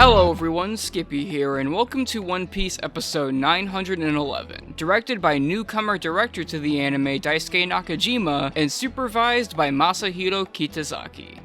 Hello everyone, Skippy here, and welcome to One Piece episode 911, directed by newcomer director to the anime Daisuke Nakajima, and supervised by Masahiro Kitazaki.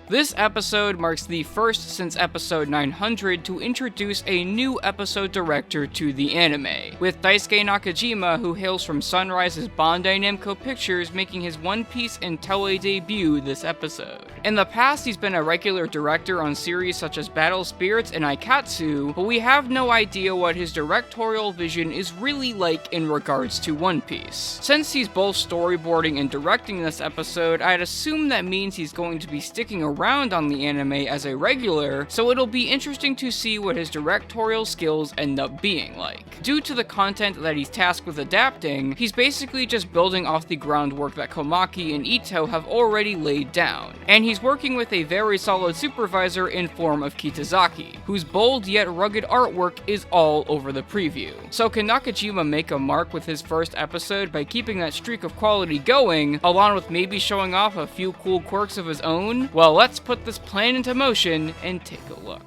This episode marks the first since episode 900 to introduce a new episode director to the anime, with Daisuke Nakajima, who hails from Sunrise's Bandai Namco Pictures, making his One Piece and Toei debut this episode. In the past, he's been a regular director on series such as Battle Spirits and Aikatsu, but we have no idea what his directorial vision is really like in regards to One Piece. Since he's both storyboarding and directing this episode, I'd assume that means he's going to be sticking around on the anime as a regular, so it'll be interesting to see what his directorial skills end up being like. Due to the content that he's tasked with adapting, he's basically just building off the groundwork that Komaki and Ito have already laid down, and he's working with a very solid supervisor in form of Kitazaki, whose bold yet rugged artwork is all over the preview. So can Nakajima make a mark with his first episode by keeping that streak of quality going, along with maybe showing off a few cool quirks of his own? Well, let's put this plan into motion and take a look.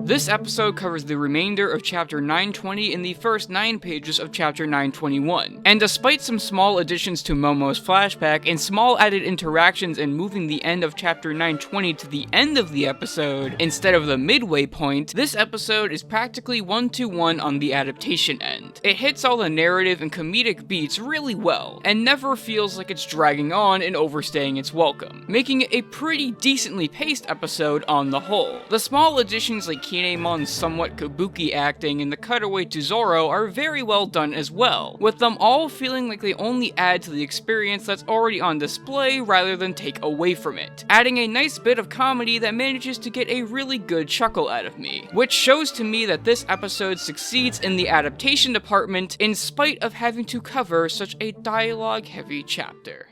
This episode covers the remainder of Chapter 920 in the first 9 pages of Chapter 921, and despite some small additions to Momo's flashback and small added interactions in moving the end of Chapter 920 to the end of the episode instead of the midway point, this episode is practically 1-to-1 on the adaptation end. It hits all the narrative and comedic beats really well, and never feels like it's dragging on and overstaying its welcome, making it a pretty decently paced episode on the whole. The small additions like Kinemon's somewhat kabuki acting and the cutaway to Zoro are very well done as well, with them all feeling like they only add to the experience that's already on display rather than take away from it, adding a nice bit of comedy that manages to get a really good chuckle out of me, which shows to me that this episode succeeds in the adaptation department in spite of having to cover such a dialogue-heavy chapter.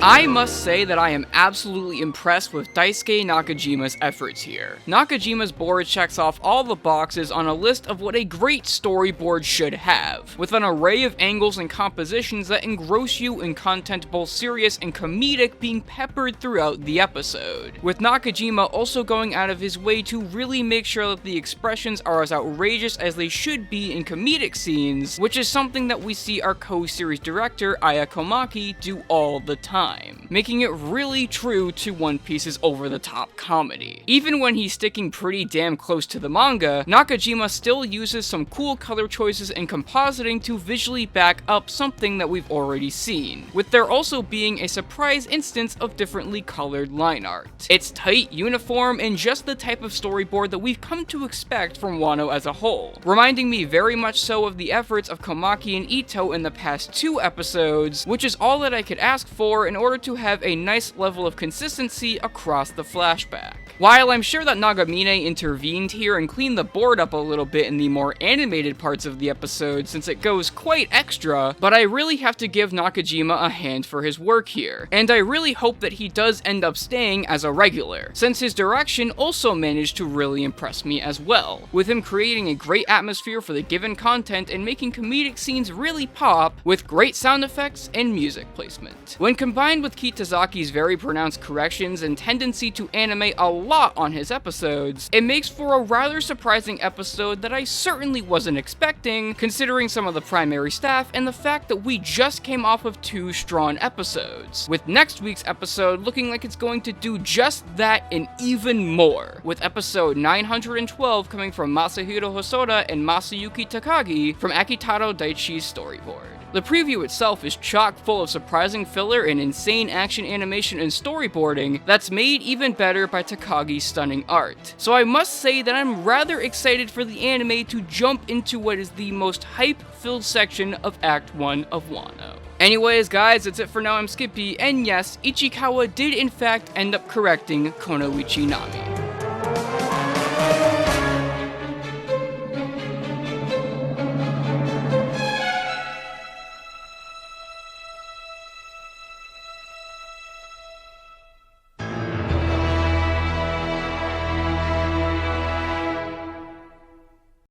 I must say that I am absolutely impressed with Daisuke Nakajima's efforts here. Nakajima's board checks off all the boxes on a list of what a great storyboard should have, with an array of angles and compositions that engross you in content both serious and comedic being peppered throughout the episode, with Nakajima also going out of his way to really make sure that the expressions are as outrageous as they should be in comedic scenes, which is something that we see our co-series director Aya Komaki do all the time, making it really true to One Piece's over-the-top comedy. Even when he's sticking pretty damn close to the manga, Nakajima still uses some cool color choices and compositing to visually back up something that we've already seen, with there also being a surprise instance of differently colored line art. It's tight, uniform, and just the type of storyboard that we've come to expect from Wano as a whole, reminding me very much so of the efforts of Komaki and Ito in the past 2 episodes, which is all that I could ask for in order to have a nice level of consistency across the flashback. While I'm sure that Nagamine intervened here and cleaned the board up a little bit in the more animated parts of the episode since it goes quite extra, but I really have to give Nakajima a hand for his work here, and I really hope that he does end up staying as a regular, since his direction also managed to really impress me as well, with him creating a great atmosphere for the given content and making comedic scenes really pop with great sound effects and music placement. When combined with Kitazaki's very pronounced corrections and tendency to animate a lot on his episodes, it makes for a rather surprising episode that I certainly wasn't expecting, considering some of the primary staff and the fact that we just came off of 2 strong episodes, with next week's episode looking like it's going to do just that and even more, with episode 912 coming from Masahiro Hosoda and Masayuki Takagi from Akitaro Daichi's storyboard. The preview itself is chock full of surprising filler and insane action animation and storyboarding that's made even better by Takagi's stunning art. So I must say that I'm rather excited for the anime to jump into what is the most hype-filled section of Act 1 of Wano. Anyways guys, that's it for now. I'm Skippy, and yes, Ichikawa did in fact end up correcting Konoichi Nami.